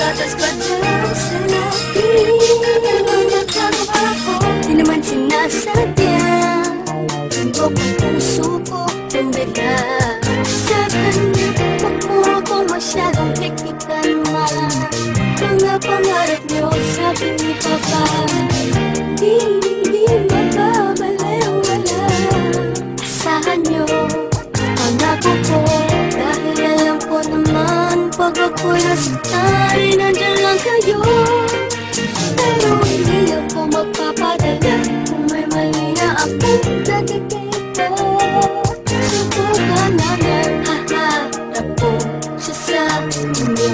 gatas pa daw sa labi. Pero nagkagawa ko, di naman sinasadya. Tundo ko puso ko, tumbila. Sa kanya, huwag mo akong masyadong tikitan ma. Mga pangarap niyo, sabi ni Papa, hindi mababaliwala. Asahan niyo, pangako ko, dahil alam ko naman, pag ako'y nasaktan, nandyan lang kayo. Pero hindi ako magpapadala kung may mali na akong nakikita. Subukan namin, haharap ko siya sa inyo.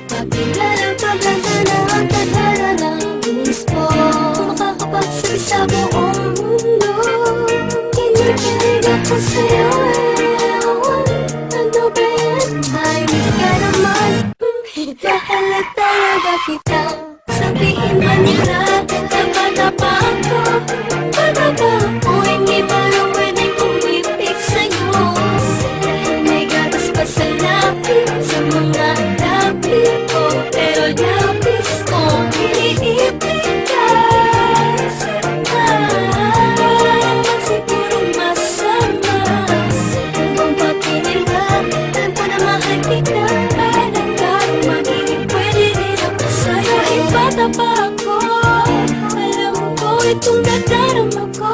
Pagkilala na ang tadhana ng gusto. Kung makakapagsabi sa buong mundo, kinikilig ako sa'yo. Ano ba yan? Ay, miss ka naman. Mahal na talaga kita. Sabihin man nila, bata pa ako. Bata pa ako, hindi pa lang pwedeng kumipig sa'yo. Dahil may gatas pa sa lapit, sa mga lapit ko. Pero lapis ko, iniipig ka. Wala naman sigurong masama. Kung papinirahan ko na mahal kita, parang gano'ng magiging pwede rin ako sa'yo. Bata pa ako, alam ko itong nadarama ko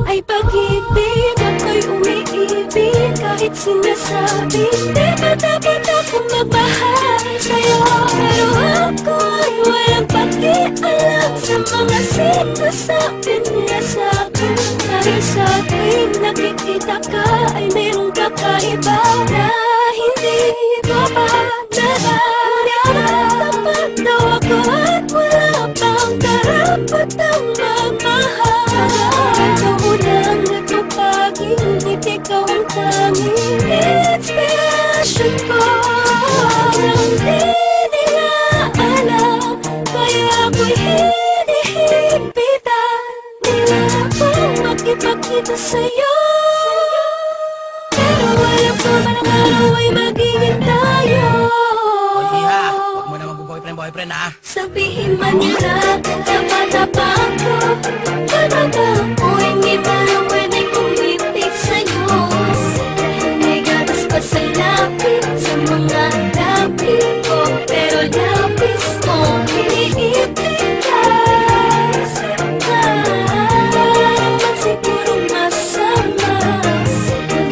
ay pag-ibig, ako'y umiibig kahit sinasabi. Di ba dapat akong magmahal sa'yo? Pero ako'y walang pakialam sa mga sinasabi nila sa'kin. Dahil sa tuwing nakikita ka ay mayroong kakaiba na hindi ko pa nararamdaman. Daw ako at wala pang karapatang magmahal. Ikaw unang nagpapagingit, ikaw ang tanging inspiration ko. Nang di nila alam, kaya ako'y hinihipitan nila akong makipagkita sa'yo. Pero alam ko man ang araw ay magiging tayo. Huwag mo na mag-boyfriend ha. Sabihin man nila, bata pa ako. Bata pa ako, hindi pa lang pwedeng kumipig sa'yo. Dahil may gatas pa sa lapit, sa mga lapit ko. Pero lapis ko, iniipig ka. Wala naman sigurong masama.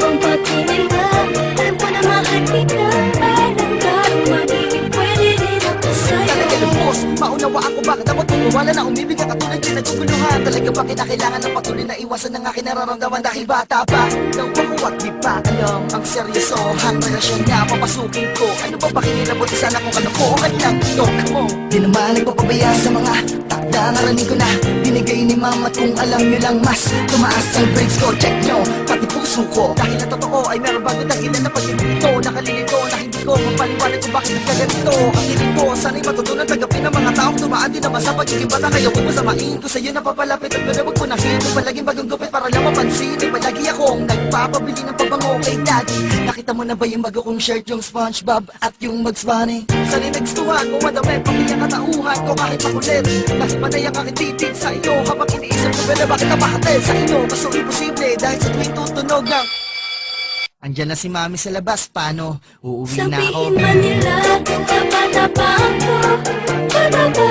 Kung papinirahan ko na mahal kita, parang gano'ng magiging pwede rin ako sa'yo. Talaga lubos, maunawaan ko bakit ako tumuwala na umibig ang katulad yung naguguluhan. Talaga ba kinakailangan ng patuloy na iwasan ng aking nararamdaman dahil bata pa daw ako at di pa alam ang seryosohan relasyon na papasukin ko. Ano ba pakinilabot sana kung kalokohan lang ito mo? Di naman nagpapabaya sa mga takda naraning ko na binigay ni mama. Kung alam nyo lang mas tumaas ang grades ko, check nyo pati puso ko. Dahil na totoo ay meron bago dahilan na pag-ibig. Nakalilito na hindi ko mapaliwanag kung bakit nagkaganito. Ang hiling ko sana'y matutunan tanggapin ng mga taong tumaan din naman sa pagiging bata. Kaya huwag masamain ko sa'yo na papalapit at gano'n huwag punahin kung palaging bagong gupit para lang mapansin. Ay palagi akong nagpapabili ng pabango kay daddy. Nakita mo na ba yung bago kong shirt, yung SpongeBob at yung Bugs Bunny? Sana'y nagstuhan ko madami pamilya katauhan ko kahit makulit. Dahil panay ang aking titig sa iyo habang iniisip ko ba bakit napahatid sa inyo. Kaso imposible dahil sa tuwing tutunog ng andyan na si mami sa labas, paano? Uuwi na ako. Sabihin man nila, bata pa ako. Bata pa